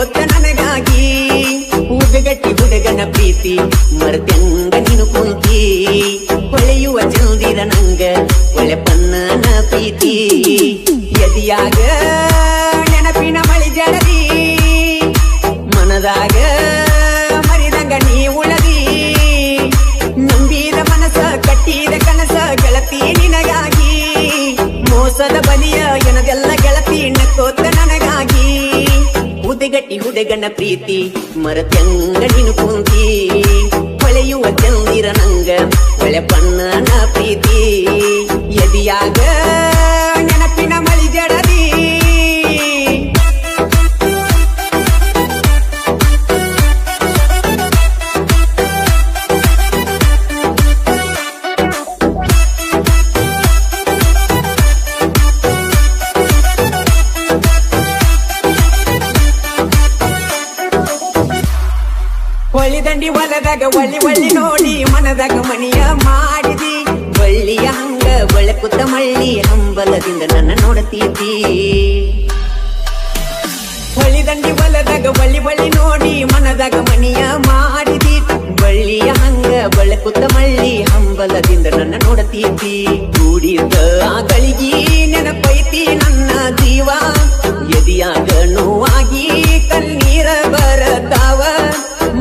ನಕ್ಕೋತ ನನಗಾಗಿ ಉಗಗಟ್ಟಿ ಹುಡುಗನ ಪ್ರೀತಿ ಮರತ್ಯಂಗ ನೀನು ಕುಂತಿ ಹೊಳೆಯುವ ಚಂದಿರ ನಂಗ ಒಳೆ ಪನ್ನನ ಪ್ರೀತಿ ಎದಿಯಾಗ ನೆನಪಿನ ಮಳಿ ಜಡದಿ ಮನದಾಗ ಮರಿದಂಗ ನೀ ಉಳದಿ ನಂಬಿದ ಮನಸ ಕಟ್ಟಿದ ಕನಸ ಗೆಳತಿ ನಿನಗಾಗಿ ಮೋಸದ ಬಲಿಯ ಎನದೆಲ್ಲ ಗೆಳತಿ ನಕ್ಕೋತ ನನಗಾಗಿ ಉದಗಟ್ಟಿ ಹುಡುಗನ ಪ್ರೀತಿ ಮರತ್ಯಂಗ ನೀನು ಕುಂತಿ ಹೊಳೆಯುವ ಚಂದಿರ ನಂಗ ಒಳೆ ಪನ್ನನ ಪ್ರೀತಿ ಎದಿಯಾಗ ನೆನಪಿನ ಮಳಿ ಜಡದಿ ಹೊಳಿದಂಡಿ ಹೊಲದಾಗ ಒಳ್ಳಿ ನೋಡಿ ಮನದಾಗ ಮಣಿಯ ಮಾಡಿದಿ ಬಳ್ಳಿಯ ಹಂಗ ಬೆಳಕುತ್ತ ಮಳ್ಳಿ ಹಂಬಲದಿಂದ ನನ್ನ ನೋಡತೀತಿ ಹೊಳಿದಂಡಿ ಹೊಲದಾಗ ಒಳ್ಳಿ ನೋಡಿ ಮನದಾಗ ಮಣಿಯ ಮಾಡಿದಿ ಬಳ್ಳಿಯ ಹಂಗ ಬೆಳಕುತ್ತ ಮಳ್ಳಿ ಹಂಬಲದಿಂದ ನನ್ನ ನೋಡತೀತಿ ಕೂಡಿದ ಆ ಗಳಿಗಿ ನೆನಪೈತಿ ನನ್ನ ಜೀವ ಎದಿಯಾಗ ನೋವಾಗಿ ಕಣ್ಣೀರ ಬರತಾವ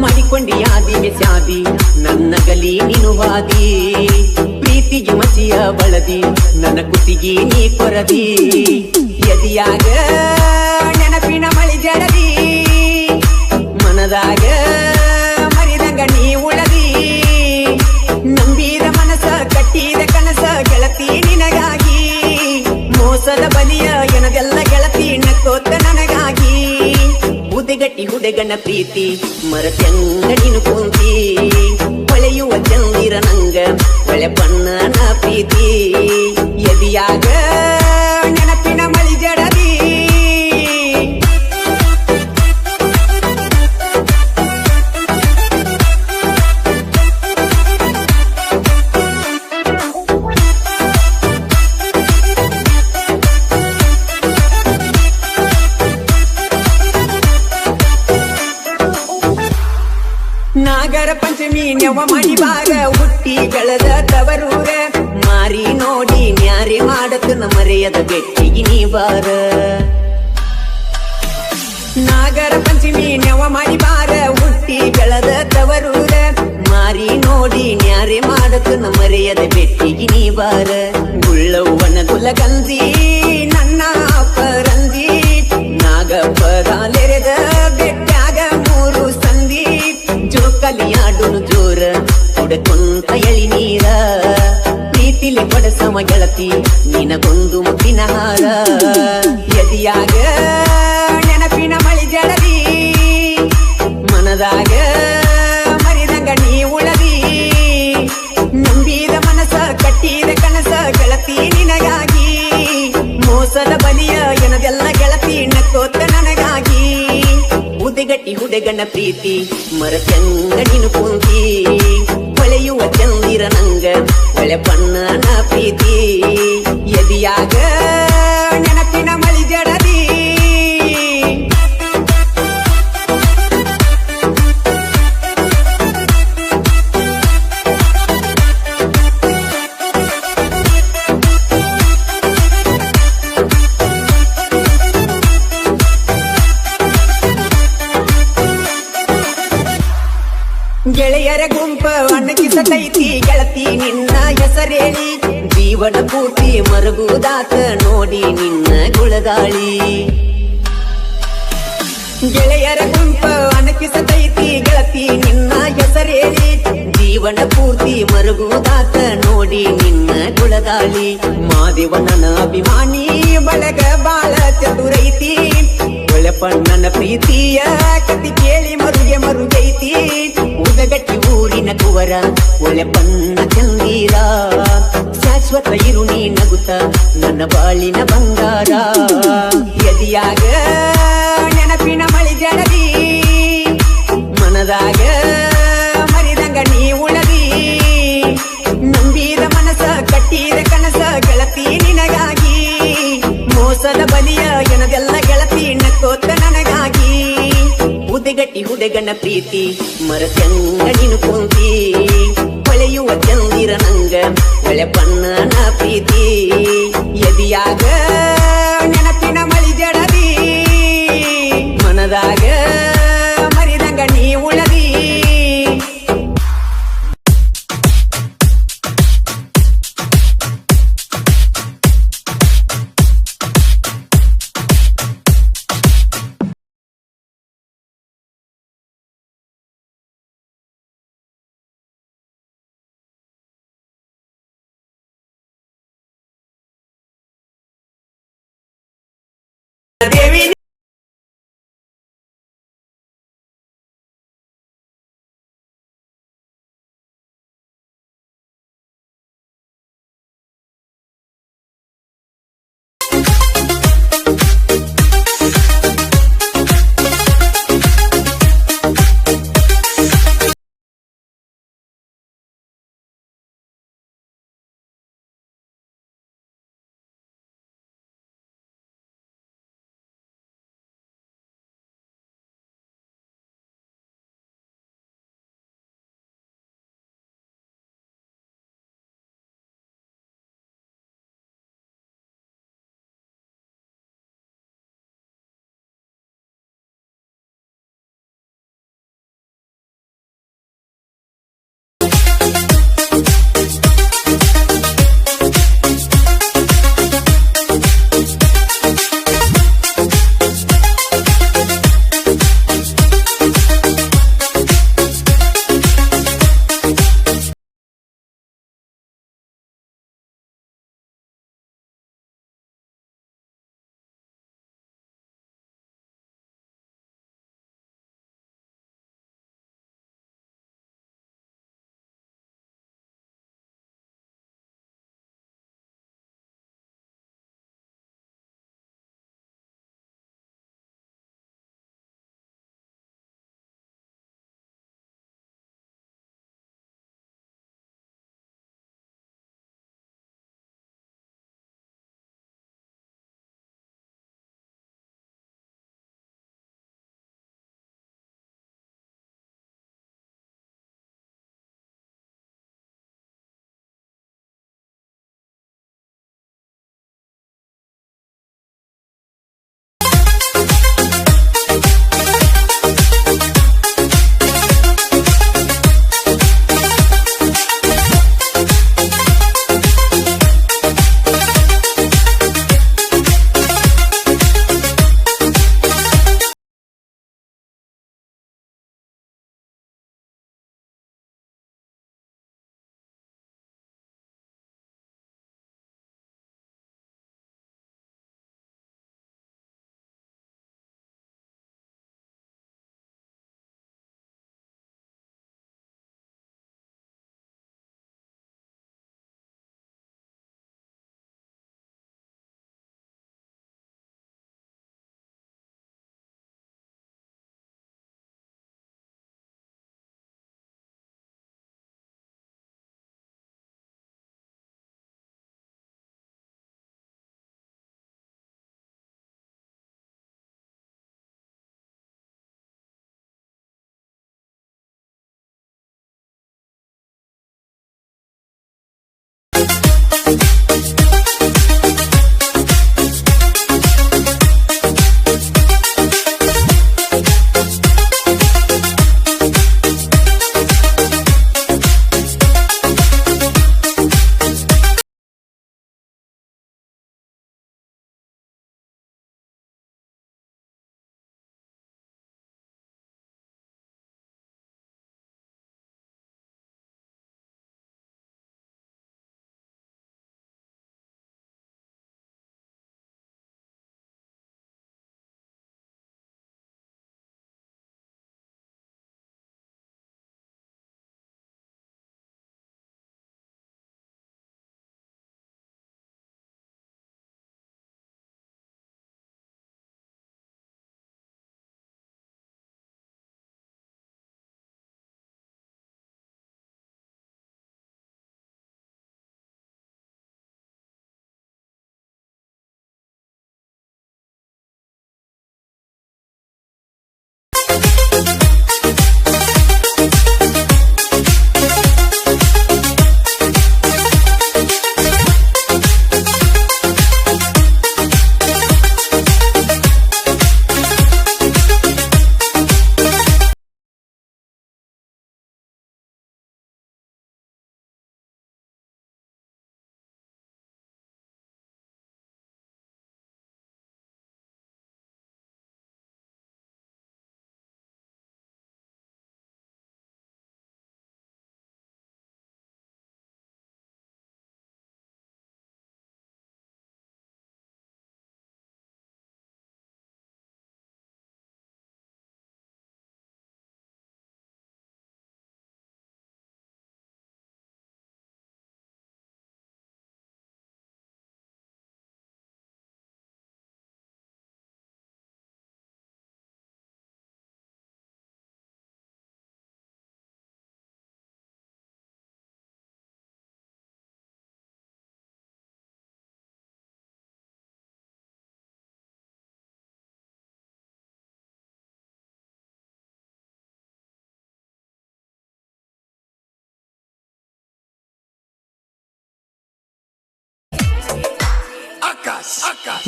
ಮಾಡಿಕೊಂಡಿ ಯಾದಿಗೆ ಸ್ಯಾದಿ ನನ್ನ ಗಲಿ ನೀನು ವಾದಿ ಪ್ರೀತಿಗೆ ಮಸಿಯ ಬಳದಿ ನನ್ನ ಕುತ್ತಿಗೆ ನೀ ಕೊರದಿ ಎದಿಯಾಗ ನೆನಪಿನ ಮಳಿ ಜಡದಿ ಮನದಾಗ ಮರಿದಂಗ ನೀ ಉಳದಿ ನಂಬಿದ ಮನಸ ಕಟ್ಟಿದ ಕನಸ ಗೆಳತಿ ನಿನಗಾಗಿ ಮೋಸದ ಬಲಿಯ ಎನದೆಲ್ಲ ಗೆಳತಿ ನಕ್ಕೋತ ನನಗಾಗಿ ಉದಗಟ್ಟಿ ಹುಡುಗನ ಪ್ರೀತಿ ಮರತ್ಯಂಗ ನೀನು ಕುಂತಿ ಹೊಳೆಯುವ ಚಂದಿರ ನಂಗ ಒಳೆ ಪನ್ನನ ಪ್ರೀತಿ ಎದಿಯಾಗ ನೆನಪಿನ ಮಳಿ ಜಡದಿ ನಾಗರ ಪಂಚಮಿ ನೆವ ಮಣಿ ಬಾರ ಹುಟ್ಟಿ ಬೆಳೆದ ತವರೂರ ಮಾರಿ ನೋಡಿ ನ್ಯಾರೆ ಮಾಡತನ ಮರೆಯದ ಬೆಟ್ಟಿಗೆ ನೀ ಬಾರ ನಾಗರ ಪಂಚಮಿ ನೆವ ಮಣಿ ಬಾರ ಹುಟ್ಟಿ ಬೆಳೆದ ತವರೂರ ಮಾರಿ ನೋಡಿ ನ್ಯಾರೆ ಮಾಡತನ ಮರೆಯದ ಬೆಟ್ಟಿಗೆ ನೀ ಬಾರ ಗುಳ್ಳವ್ವನ ಗುಲಗಂಜಿ ನನ್ನ ಅಪರಂಜಿ ನಾಗಪ್ಪಗಾಲೆರೆದ ಬೆಟ್ಟಾಗ ಮೂರು ಸಂದಿ ಜೋಕಲಿಯಾಡುನು ಜೋರ ಕುಡಕೊಂತ ಎಳಿ ನೀರ ಪ್ರೀತಿಲಿ ಕೊಡಸಮ ಗೆಳತಿ ನಿನಗೊಂದು ಮುತ್ತಿನ ಹಾರ ಎದಿಯಾಗ ನೆನಪಿನ ಮಳಿ ಜಡದಿ ಮನದಾಗ ಮರಿದಂಗ ನೀ ಉಳದಿ ನಂಬಿದ ಮನಸ ಕಟ್ಟಿದ ಕನಸ ಗೆಳತಿ ನಿನಗಾಗಿ ಮೋಸದ ಬಲಿಯ ಎನದೆಲ್ಲ ಗೆಳತಿ ನಕ್ಕೋತ ನನಗಾಗಿ ಉದಗಟ್ಟಿ ಹುಡುಗನ ಪ್ರೀತಿ ಮರತ್ಯಂಗ ನೀನು ಕುಂತಿ ಹೊಳೆಯುವ ಚಂದಿರ ನಂಗ ಒಳೆ ಪನ್ನನ ಪ್ರೀತಿ ಎದಿಯಾಗ ನೆನಪಿನ ಮಳಿ ಜಡದಿ ಗೆಳೆಯರ ಗುಂಪ ಅಣಗಿಸತೈತಿ ಗೆಳತಿ ನಿನ್ನ ಹೆಸರೇಳಿ ಜೀವನ ಪೂರ್ತಿ ಮರಗುದಾತ ನೋಡಿ ನಿನ್ನ ಗುಳದಾಳಿ ಗೆಳೆಯರ ಗುಂಪ ಅಣಗಿಸತೈತಿ ಗೆಳತಿ ನಿನ್ನ ಹೆಸರೇಳಿ ಜೀವನ ಪೂರ್ತಿ ಮರಗುದಾತ ನೋಡಿ ನಿನ್ನ ಗುಳದಾಳಿ ಮಾದೇವನ ಅಭಿಮಾನಿ ಬಳಗ ಬಾಳ ಚತುರೈತಿ ಒಳಪಣ್ಣನ ಪ್ರೀತಿಯ ಕತಿ ಕೇಳಿ ಮರುಗೈತಿ ಉದಗಟ್ಟಿ ಊರಿನ ಕುವರ ಒಳೆ ಪನ್ನ ಚಂದೀರ ಶಾಶ್ವತ ಇರು ನೀ ನಗುತ್ತ ನನ್ನ ಬಾಳಿನ ಬಂಗಾರ ಎದಿಯಾಗ ನೆನಪಿನ ಮಳಿ ಜಡದಿ ಮನದಾಗ ಮರಿದಂಗ ನೀ ಉಳದಿ ನಂಬಿದ ಮನಸ ಕಟ್ಟಿದ ಕನಸ ಗೆಳತಿ ನಿನಗಾಗಿ ಮೋಸದ ಬಲಿಯ ಎನದೆಲ್ಲ ಗೆಳತಿ ನಕ್ಕೋತ ನನಗಾಗಿ ಹುಡುಗಟ್ಟಿ ಹುಡುಗನ ಪ್ರೀತಿ ಮರತಂಗ ನೀನು ಕುಂತಿ ಹೊಳೆಯುವ ಚಂದಿರ ನಂಗ ಹೊಳೆ ಬಣ್ಣನ ಪ್ರೀತಿ ಎದಿಯಾಗ ನೆನಪಿನ ಮಳಿ ಜಡದಿ ಮನದಾಗ ಮರಿದಂಗ ನೀ ಉಳದಿ ದೇವಿ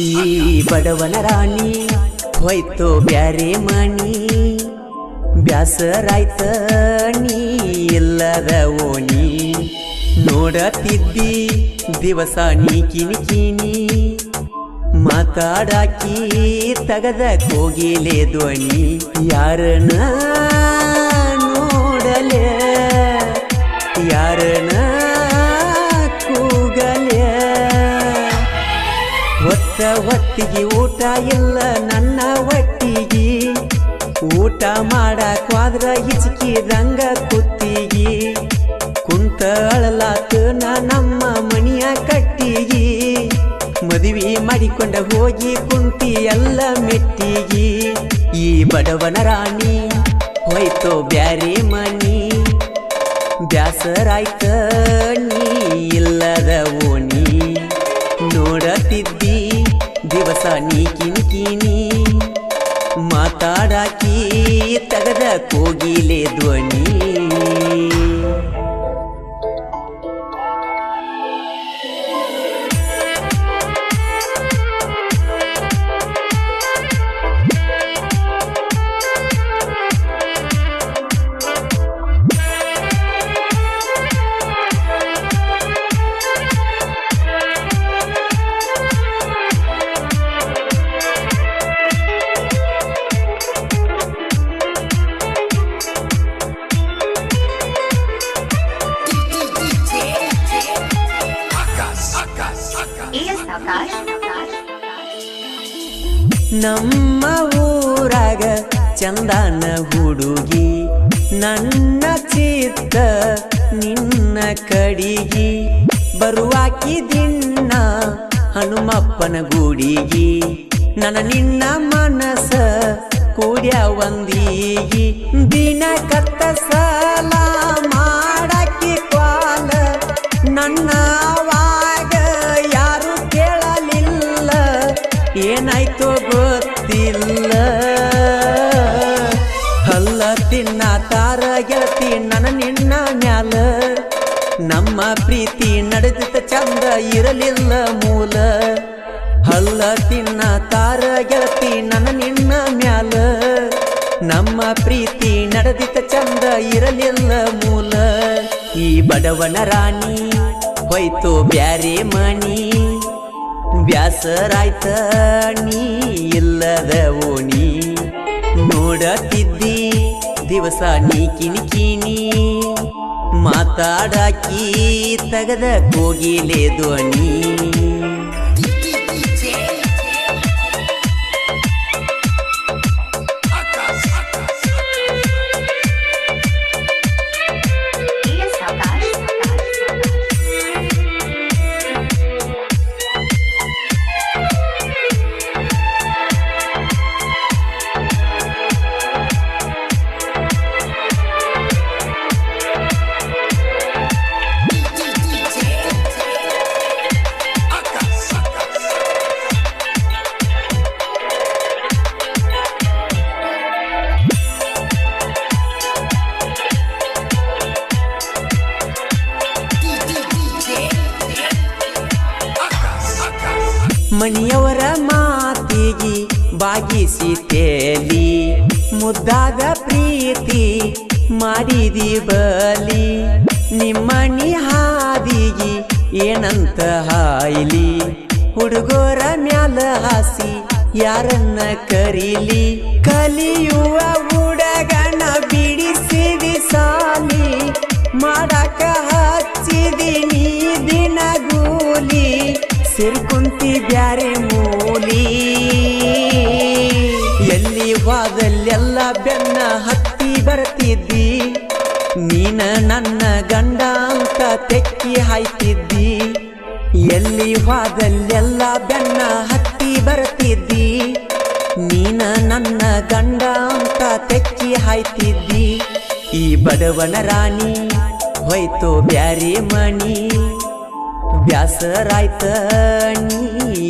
ಈ ಬಡವನ ರಾಣಿ ಹೋಯ್ತು ಬ್ಯಾರೆ ಮನಿ ಬ್ಯಾಸರಾಯ್ತ ನೀ ಇಲ್ಲದ ಓಣಿ ನೋಡತಿದ್ದಿ ದಿವಸ ನೀ ಕಿನಿ ಮಾತಾಡಾಕಿ ತಗದ ಕೋಗಿಲೆ ಧ್ವನಿ ಯಾರನ ನೋಡಲೆ ಯಾರನ ಕೂಗಲೆ ಹೊತ್ತಿಗೆ ಊಟ ಇಲ್ಲ ನನ್ನ ಹೊಟ್ಟಿಗೆ ಊಟ ಮಾಡಕ್ವಾದ್ರ ಹಿಚ್ಕಿದಂಗ ಕುತ್ತಿಗೆ ಕುಂತ ಅಳಲಾತ ನಮ್ಮ ಮನಿಯ ಕಟ್ಟಿಗೆ ಮದುವೆ ಮಾಡಿಕೊಂಡ ಹೋಗಿ ಕುಂತಿ ಎಲ್ಲ ಮೆಟ್ಟಿಗೆ ಈ ಬಡವನ ರಾಣಿ ಹೋಯ್ತು ಬ್ಯಾರೆ ಮನಿ ಬ್ಯಾಸರಾಯ್ತ ನೀ ಇಲ್ಲದ ಓಣಿ ನೋಡತಿದ್ದಿ ದಿವಸ ನೀ ಕಿನಿ ಮಾತಾಡಾಕಿ ತಗದ ಕೋಗಿಲೆ ಧ್ವನಿ ನಮ್ಮ ಊರಾಗ ಚಂದನ ಹುಡುಗಿ ನನ್ನ ಚಿತ್ತ ನಿನ್ನ ಕಡಿಗಿ ಬರುವಾಕಿ ದಿನ ಹನುಮಪ್ಪನ ಗುಡಿಗಿ ನನ್ನ ನಿನ್ನ ಮನಸ ಕೂಡ್ಯ ಒಂದೀಗಿ ದಿನ ಕತ್ತ ಸಾಲ ಮಾಡಾಕಿ ಕ್ವಾಲ ನನ್ನವಾಗ ಯಾರು ಕೇಳಲಿಲ್ಲ ಏನಾಯ್ತೋ ಗೊತ್ತಿಲ್ಲ ಹಲ್ಲ ತಿನ್ನ ತಾರ ಗೆಳತಿ ನನ್ನ ನಿನ್ನ ಮ್ಯಾಲ ನಮ್ಮ ಪ್ರೀತಿ ನಡೆದಿದ್ದ ಚಂದ ಇರಲಿಲ್ಲ ಮೂಲ ಹಲ್ಲ ತಿನ್ನ ತಾರ ಗೆಳತಿ ನನ್ನ ನಿನ್ನ ಮ್ಯಾಲ ನಮ್ಮ ಪ್ರೀತಿ ನಡೆದಿದ್ದ ಚಂದ ಇರಲಿಲ್ಲ ಮೂಲ ಈ ಬಡವನ ರಾಣಿ ಹೋಯ್ತು ಬ್ಯಾರೆ ಮನಿ ಬ್ಯಾಸರಾಯ್ತ ನೀ ಇಲ್ಲದ ಓಣಿ ನೋಡತಿದ್ದಿ ದಿವಸ ನೀ ಕಿನಿ ಮಾತಾಡಾಕಿ ತಗದ ಕೋಗಿಲೆ ಧ್ವನಿ ಮಣಿಯವರ ಮಾತಿಗೆ ಬಾಗಿಸಿ ತೇಲಿ ಮುದ್ದಾದ ಪ್ರೀತಿ ಮಾಡಿದಿ ಬಲಿ ನಿಮ್ಮನಿ ಹಾದಿಗೆ ಏನಂತ ಹಾಯ್ಲಿ ಹುಡುಗೋರ ಮ್ಯಾಲ ಹಾಸಿ ಯಾರನ್ನ ಕರೀಲಿ ಕಲಿಯುವ ಹುಡುಗನ ಬಿಡಿಸಿದಿ ಸಾಲಿ ಮಾಡಕ ಹಚ್ಚಿದಿನಿ ದಿನಗೂಲಿ ಸೇರ್ಕೊಂತಿ ಬ್ಯಾರೆ ಮೂಲಿ ಎಲ್ಲಿ ವಾದಲ್ಲೆಲ್ಲ ಬೆನ್ನ ಹತ್ತಿ ಬರ್ತಿದ್ದಿ ನೀನ ನನ್ನ ಗಂಡ ಅಂತ ತೆಕ್ಕಿ ಹಾಯ್ತಿದ್ದಿ ಎಲ್ಲಿ ವಾದಲ್ಲೆಲ್ಲ ಬೆನ್ನ ಹತ್ತಿ ಬರ್ತಿದ್ದಿ ನೀನ ನನ್ನ ಗಂಡ ಅಂತ ತೆಕ್ಕಿ ಹಾಯ್ತಿದ್ದಿ ಈ ಬಡವನ ರಾಣಿ ಹೋಯ್ತು ಬ್ಯಾರೆ ಮನಿ ಬ್ಯಾಸರಾಯ್ತ ನೀ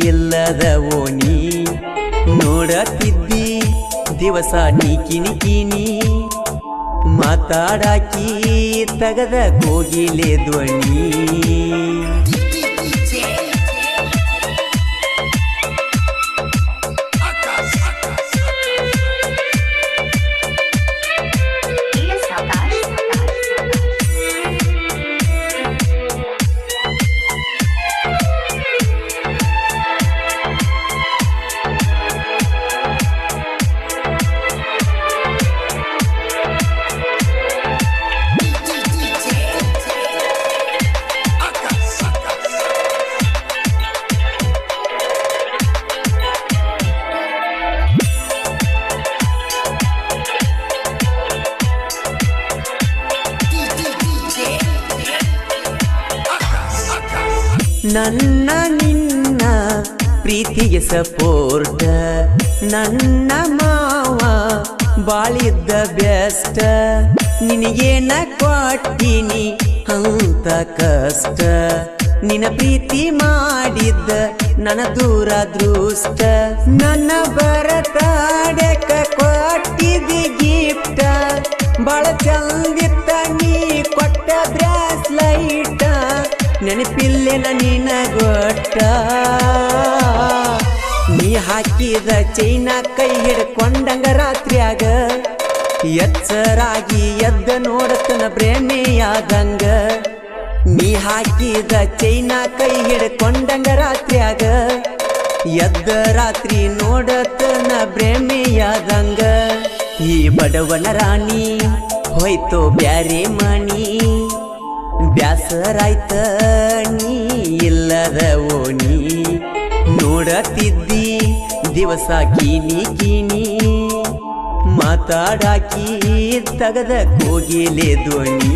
ಇಲ್ಲದ ಓಣಿ ನೋಡತಿದ್ದಿ ದಿವಸ ನೀ ಕಿನಿ ಮಾತಾಡಾಕಿ ತಗದ ಕೋಗಿಲೆ ಧ್ವನಿ ನನ್ನ ನಿನ್ನ ಪ್ರೀತಿಗೆ ಸಪೋರ್ಟ ನನ್ನ ಮಾವ ಬಾಳಿದ್ದ ಬೆಸ್ಟ್ ನಿನಗೇನ ಕೊಟ್ಟಿನಿ ಅಂತ ಕಷ್ಟ ನಿನ್ನ ಪ್ರೀತಿ ಮಾಡಿದ್ದ ನನ್ನ ದೂರ ದೃಷ್ಟ ನನ್ನ ಬರತಾಡಕ ಕೊಟ್ಟಿದ್ದಿ ಗಿಫ್ಟ ಬಾಳ ಚಂದಿತ್ತ ನೀ ಕೊಟ್ಟ ಬ್ರಾಸ್ಲೈಟ ನೆನಪಿಲ್ಲೆನ ನಿನ ಗೊಟ್ಟ ನೀ ಹಾಕಿದ ಚೈನ ಕೈ ಹಿಡ್ಕೊಂಡಂಗ ರಾತ್ರಿಯಾಗ ಎಚ್ಚರಾಗಿ ಎದ್ದ ನೋಡತನ ಪ್ರೇಮೆಯಾದಂಗ ನೀ ಹಾಕಿದ ಚೈನ ಕೈ ಹಿಡ್ಕೊಂಡಂಗ ರಾತ್ರಿಯಾಗ ಎದ್ದ ರಾತ್ರಿ ನೋಡತನ ಪ್ರೇಮೆಯಾದಂಗ ಈ ಬಡವನ ರಾಣಿ ಹೋಯ್ತು ಬ್ಯಾರೆ ಮಣಿ ಬ್ಯಾಸರಾಯ್ತ ನೀ ಇಲ್ಲದ ಓಣಿ ನೋಡತಿದ್ದಿ ದಿವಸ ಕೀನಿ ಕೀನಿ ಮಾತಾಡಾಕಿ ತಗದ ಕೋಗಿಲೆ ಧ್ವನಿ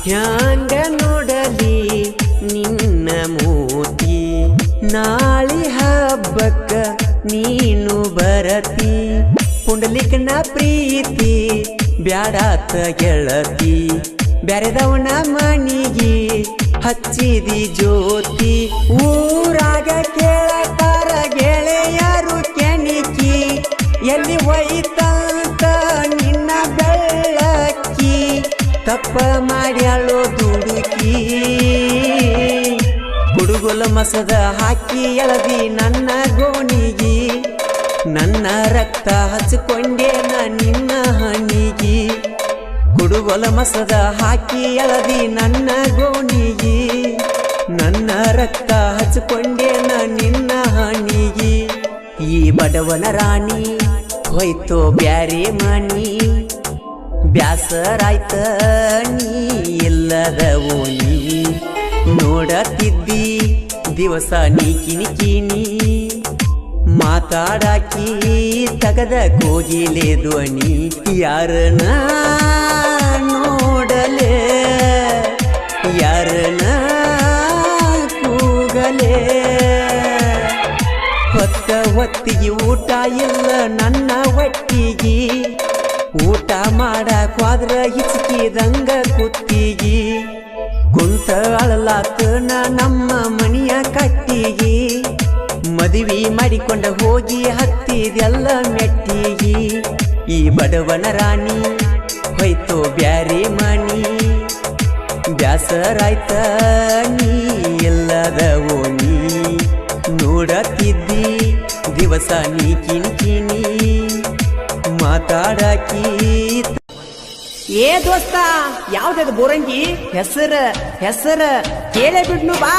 ಹ್ಯಾಂಗ ನೋಡಲಿ ನಿನ್ನ ಮೂತಿ ನಾಳಿ ಹಬ್ಬಕ್ಕ ನೀನು ಬರತಿ ಪುಂಡಲಿಕನ ಪ್ರೀತಿ ಬ್ಯಾಡಾತ ಗೆಳತಿ ಬ್ಯಾರೆದವನ ಮನಿಗಿ ಹಚ್ಚಿದಿ ಜ್ಯೋತಿ ಊರಾಗ ಕೇಳತಾರ ಗೆಳೆಯರು ಕೆಣಿಕಿ ಎಲ್ಲಿ ಹೋಯ್ತಂತ ನಿನ್ನ ಬೆಳ್ಳಕ್ಕಿ ತಪ್ಪ ಮಾಡ್ಯಾಳೋ ದುಡುಕಿ ಹುಡುಗುಲ ಮಸದ ಹಾಕಿ ಎಳದಿ ನನ್ನ ಗೋಣಿಗಿ ನನ್ನ ರಕ್ತ ಹಚ್ಕೊಂಡೇನ ನಿನ್ನ ಹಣಿಗಿ ಹುಡುಗುಲ ಮಸದ ಹಾಕಿ ಎಳದಿ ನನ್ನ ಗೋಣಿಗಿ ನನ್ನ ರಕ್ತ ಹಚ್ಕೊಂಡೇನ ನಿನ್ನ ಹಣಿಗಿ ಈ ಬಡವನ ರಾಣಿ ಹೋಯ್ತೋ ಬ್ಯಾರೆ ಮಣಿ ಬ್ಯಾಸರಾಯ್ತ ನೀ ಇಲ್ಲದ ಓಣಿ ನೋಡತಿದ್ದಿ ದಿವಸ ನೀ ಕಿನಿ ಕಿನಿ ಮಾತಾಡಾಕಿ ತಗದ ಕೋಗಿಲೆ ಧ್ವನಿ ಯಾರನ ನೋಡಲೆ ಯಾರನ ಕೂಗಲೆ ಹೊತ್ತ ಹೊತ್ತಿಗೆ ಊಟ ಇಲ್ಲ ನನ್ನ ಹೊಟ್ಟಿಗಿ ಊಟ ಮಾಡಕ್ ಹೋದ್ರ ಹಿಚ್ಕಿದಂಗ ಕುತ್ತಿಗಿ ಕುಂತ ಅಳಲಾತ ನಮ್ಮ ಮನಿಯ ಕಟ್ಟಿಗಿ ಮದುವೆ ಮಾಡಿಕೊಂಡ ಹೋಗಿ ಹತ್ತಿದೆಲ್ಲ ಮೆಟ್ಟಿಗಿ ಈ ಬಡವನ ರಾಣಿ ಹೋಯ್ತೋ ಬ್ಯಾರೆ ಮಣಿ ಬ್ಯಾಸರಾಯ್ತ ನೀ ಇಲ್ಲದ ಓಣಿ ನೋಡತಿದ್ದಿ ದಿವಸ ನೀ ಕಿನಿ ಕಿನಿ ಮಾತಾಡಕಿ ಏ ದೋಸ್ತ ಯಾವ್ದದು ಬೋರಂಗಿ ಹೆಸರ ಕೇಳೇ ಬಿಡ್ನು ಬಾ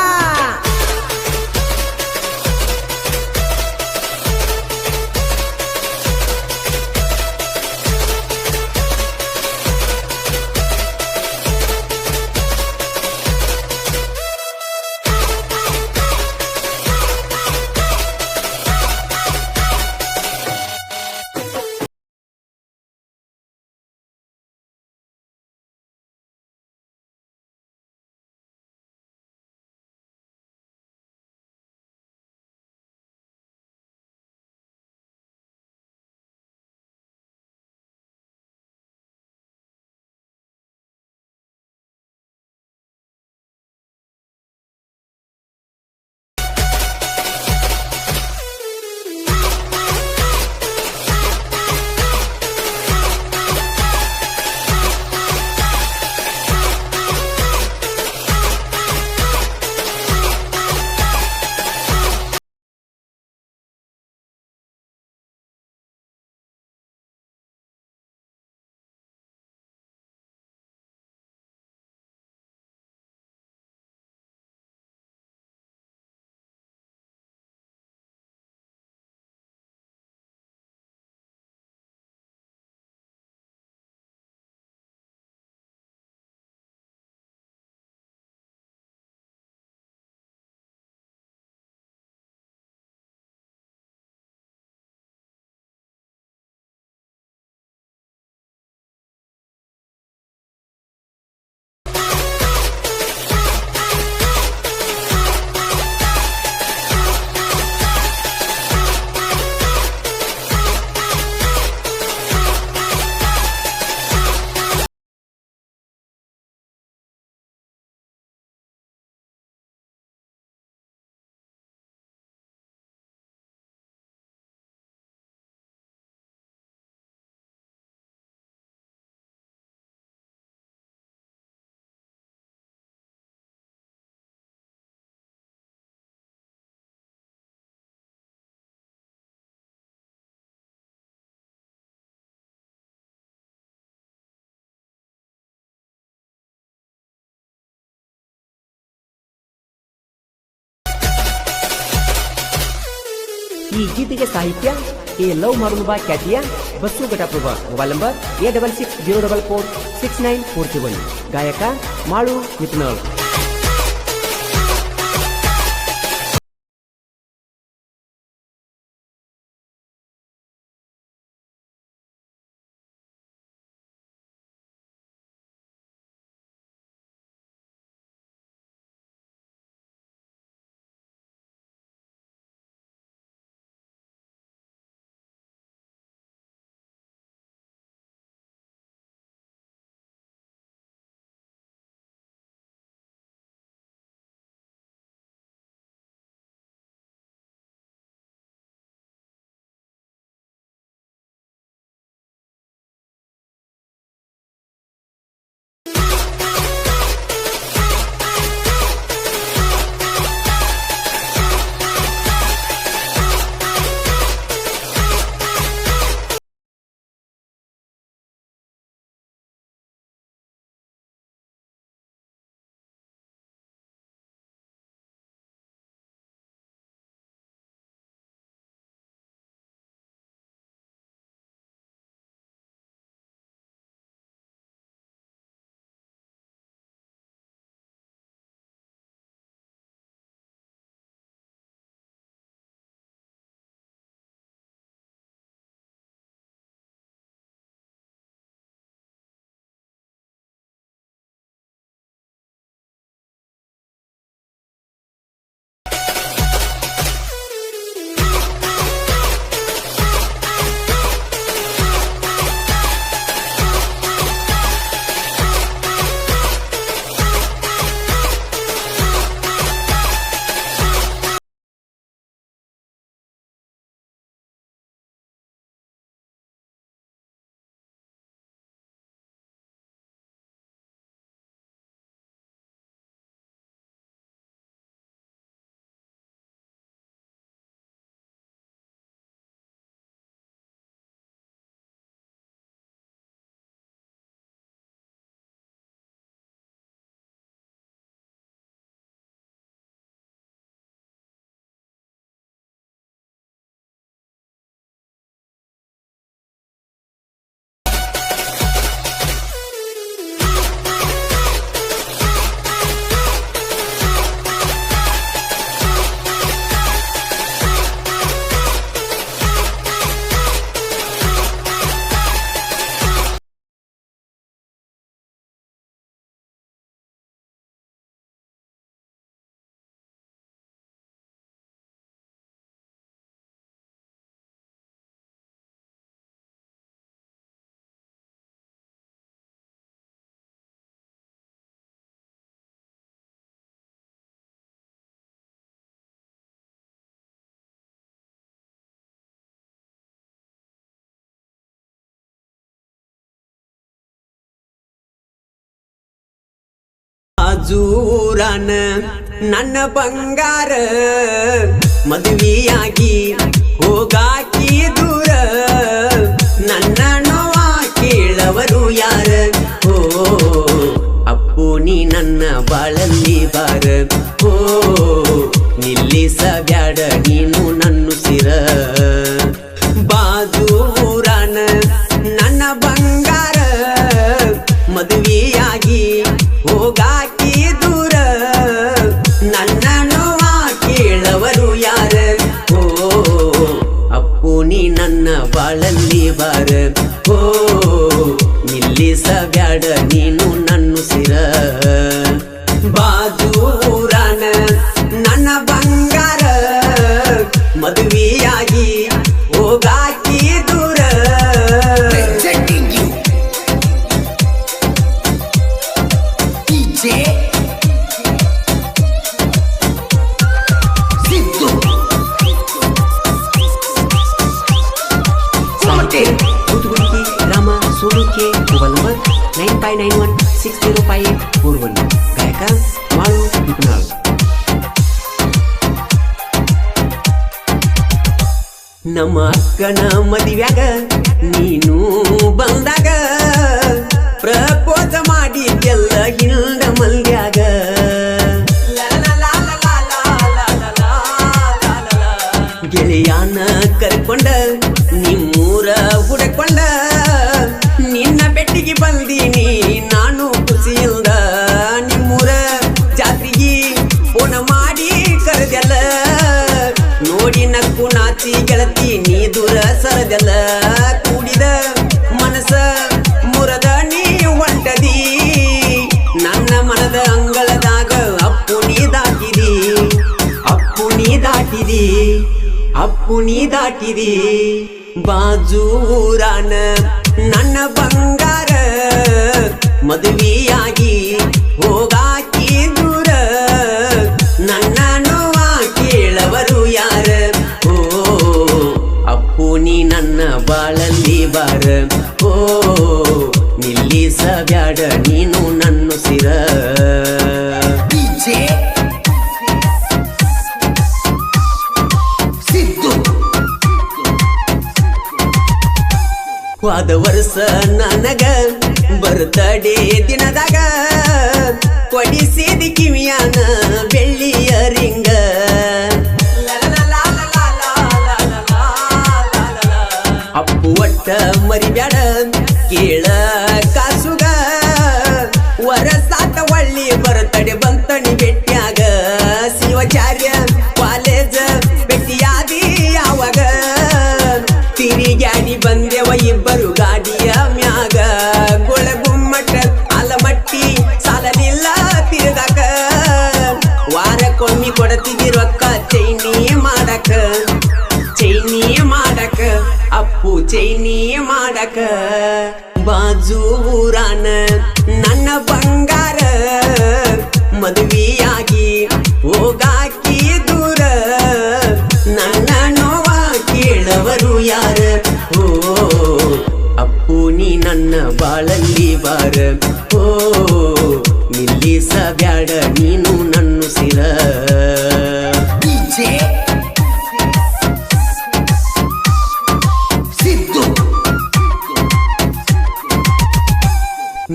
ಈ ಗೀತೆಗೆ ಸಾಹಿತ್ಯ ಎ ಲವ್ ಮಾರುನು ಬಾ ಖ್ಯಾತಿಯ ಬಸ್ಸು ಘಟಪ್ರಭ. Mobile number 8660446941. ಗಾಯಕ ಮಾಳು ನಿಪ್ನಾಳ್. ಜೂರನ ನನ್ನ ಬಂಗಾರ ಮದುವೆಯಾಗಿ ಹೋಗಾಕಿ ದೂರ ನನ್ನ ನೋವ ಕೇಳವರು ಯಾರ ಓ ಅಪ್ಪು ನೀ ನನ್ನ ಬಾಳಲ್ಲಿ ಬಾರ ಓ ನಿಲ್ಲಿಸಬ್ಯಾಡ ನೀನು ನನ್ನುಸಿರ ಬಾಜೂರನ ನನ್ನ ಬಂಗಾರ ಮದುವೆಯಾಗಿ ಹೋಗಾಕಿ ದೂರ ನನ್ನ ನೋವ ಕೇಳವರು ಯಾರ ಓ ಅಪ್ಪು ನೀ ನನ್ನ ಬಾಳಲ್ಲಿ ಬಾರ ಓ ನಿಲ್ಲಿಸಬ್ಯಾಡ ನೀನು ನನ್ನುಸಿರ ಬಾಜೂರನ ನನ್ನ ಬಂಗಾರ ಮದುವೆಯಾಗಿ ಹೋಗಾಕಿ ದೂರ ರಾಮ ಸೋಲುಕೆ ಮೊಬೈಲ್ ನಂಬರ್ 9591605841. ಗಾಯಕ ಮಾಳು ನಿಪ್ನಾಳ್. ನಮ್ಮ ಅಕ್ಕನ ಮದುವ್ಯಾಗ ನೀನು ಬಂದಾಗ ಪ್ರಪೋಜ ಮಾಡಿದ್ದೆಲ್ಲ ಹಿಂದ ಮಲ್ಯಾಗ ಗೆಳೆಯ ನನ್ನ ಕರ್ಕೊಂಡ ನಿಮ್ಮೂರ ಹುಡಕೊಂಡ ನಿನ್ನ ಬೆಟ್ಟಿಗೆ ಬಂದೀನಿ ನಾನು ಖುಷಿಯಿಂದ ನಿಮ್ಮೂರ ಜಾತ್ರೆಗೆ ಫೋನ ಮಾಡಿ ಕರೆದೆಲ್ಲ ನೋಡಿ ನಕ್ಕು ನಾಚಿ ಗೆಳತಿ ನೀ ದೂರ ಸರದೆಲ್ಲ ಕೂಡಿದ ಮನಸ ಮುರದ ನೀ ಹೊಂಟದಿ ನನ್ನ ಮನದ ಅಂಗಳದಾಗ ಅಪ್ಪು ನೀ ದಾಟಿದಿ ಅಪ್ಪು ನೀ ದಾಟಿದಿ ಬಾಜೂರಾನ ನನ್ನ ಬಂಗಾರ ಮದುವೆಯಾಗಿ ಹೋಗಾಕಿ ದೂರ ನನ್ನ ನೋವ ಕೇಳವರು ಯಾರ ಓ ಅಪ್ಪು ನೀ ನನ್ನ ಬಾಳಲ್ಲಿ ಬಾರ ಓ ನಿಲ್ಲಿಸಬ್ಯಾಡ ನೀನು ನನ್ನ ಸಿರ ಹೋದ ವರ್ಷ ನನಗ ಬರ್ತಡೇ ದಿನದಾಗ ಕೊಡಿಸಿದ ಕಿವಿಯಾನ ಬೆಳ್ಳಿಯ ರಿಂಗ ಅಪ್ಪು ಒಟ್ಟ ಮರಿಬ್ಯಾಡ ಕೇಳ ಕಾಸುಗ ವರಸಾತ ಒಳ್ಳಿ ಬರ್ತಡೆ ಬಂತಣಿ ಬೆಟ್ಟ್ಯಾಗ ಶಿವಾಚಾರ್ಯ ಕಾಲೇಜ್ ಬೆಟ್ಟಿಯಾದಿ ಯಾವಾಗ ತಿರಿಗ್ಯಾಡಿ ಬಂದೆವ ಇಬ್ಬರು ಗಾಡಿಯ ಮ್ಯಾಗ ಗುಮ್ಮಟ ಆಲಮಟ್ಟಿ ಸಾಲನಿಲ್ಲ ತಿರುಗಾಕ ವಾರಕ್ಕೊಮ್ಮಿ ಕೊಡತಿದಿ ರೊಕ್ಕ ಚೈನಿ ಮಾಡಕ ಅಪ್ಪು ಚೈನಿ ಮಾಡಕ ಬಾಜೂರಾನ ನನ್ನ ಬಂಗಾರ ಮದುವೆಯಾಗಿ ಹೋಗಾಕಿ ದೂರ ನನ್ನ ನೋವ ಕೇಳವರು ಯಾರ ಓ ಅಪ್ಪು ನೀ ನನ್ನ ಬಾಳಲ್ಲಿ ಬಾರ ಓ ನಿಲ್ಲಿಸಬ್ಯಾಡ ನೀನು ನನ್ನ ಸಿರ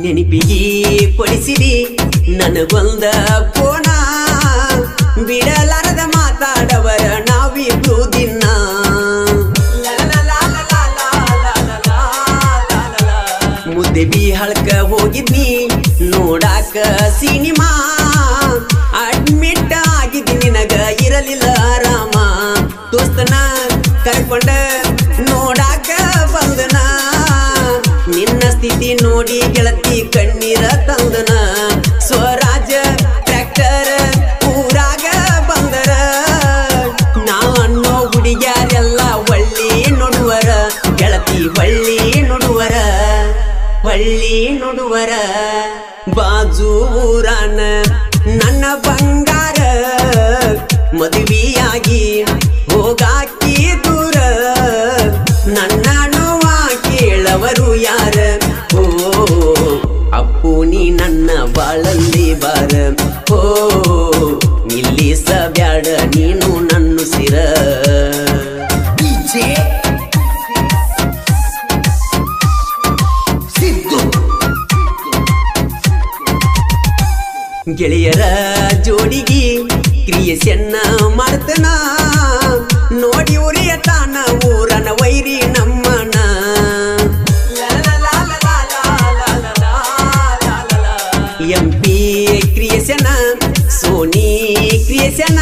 ನೆನಪಿಗೆ ಕೊಡಿಸಿರಿ ನನಗೊಂದ ಫೋನ ಬಿಡಲಾರದ ಮಾತಾಡವರ ನಾವಿಬ್ರು ದಿನ ಮುದ್ದೆ ಬಿಹಾಳಕ ಹೋಗಿದ್ನಿ ನೋಡಾಕ ಸಿನಿಮಾ ಅಡ್ಮಿಟ್ ಆಗಿದ್ದಿ ನಿನಗ ಇರಲಿಲ್ಲ ಆರಾಮ ದೋಸ್ತನ ಕರ್ಕೊಂಡ ನೋಡಾಕ ಬಂದನ ನಿನ್ನ ಸ್ಥಿತಿ ನೋಡಿ ಗೆಳತಿ ಕಣ್ಣೀರ ತಂದನ ಸ್ವರಾಜ ಟ್ರ್ಯಾಕ್ಟರ್ ಊರಾಗ ಬಂದರ ನಾವನ್ನೋ ಹುಡುಗ್ಯಾರೆಲ್ಲ ಒಳ್ಳಿ ನೋಡುವರ ಗೆಳತಿ ಹೊಳ್ಳಿ ನೋಡುವರ ಬಾಜೂರಾನ ನನ್ನ ಬಂಗಾರ ಮದುವೆಯಾಗಿ ಹೋಗಾಕಿ ದೂರ ನನ್ನ ನೋವ ಕೇಳವರು ಯಾರ ಓ ಅಪ್ಪು ನೀ ನನ್ನ ಬಾಳಲ್ಲಿ ಬಾರ ಓ ನಿಲ್ಲಿಸಬ್ಯಾಡ ನೀನು ನನ್ನ ಸಿರ ಗೆಳೆಯರ ಜೋಡಿಗಿ ಕ್ರಿಯೆಯನ್ನ ಮಾಡ್ತನ ನೋಡಿ ಉರಿಯ ತಾನ ಊರನ ವೈರಿ ನಮ್ಮನ MP creation Sony creation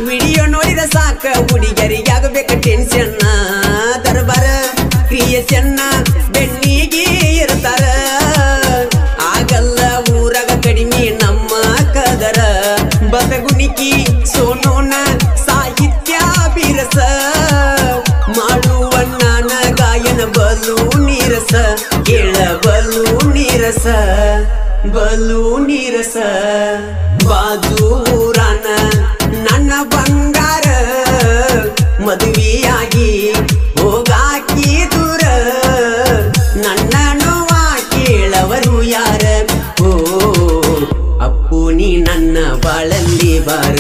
video ನೋಡಿದ ಸಾಕ ಹುಡುಗರಿಗಾಗಬೇಕ ಟೆನ್ಷನ್ ದರ್ಬಾರ ಕ್ರಿಯೇಷನ್ ಬೆನ್ನಿಗೆ ಇರ್ತಾರ ಆಗಲ್ಲ ಊರಾಗ ಕಡಿಮೆ ನಮ್ಮ ಕದರ ಬಸಗುಣಿಕಿ ಸೋನೋನ ಸಾಹಿತ್ಯ ಬಿರಸ ಮಾಡುವ ನಾನ ಗಾಯನ ಬಲು ನೀರಸ ಕೇಳ ಬಲು ನೀರಸ ಬಾಜೂರಾನ ನನ್ನ ಬಂಗಾರ ಮದುವೆಯಾಗಿ ಹೋಗಾಕಿ ದೂರ ನನ್ನ ನೋವ ಕೇಳವರು ಯಾರ ಓ ಅಪ್ಪು ನೀ ನನ್ನ ಬಾಳಲ್ಲಿ ಬಾರ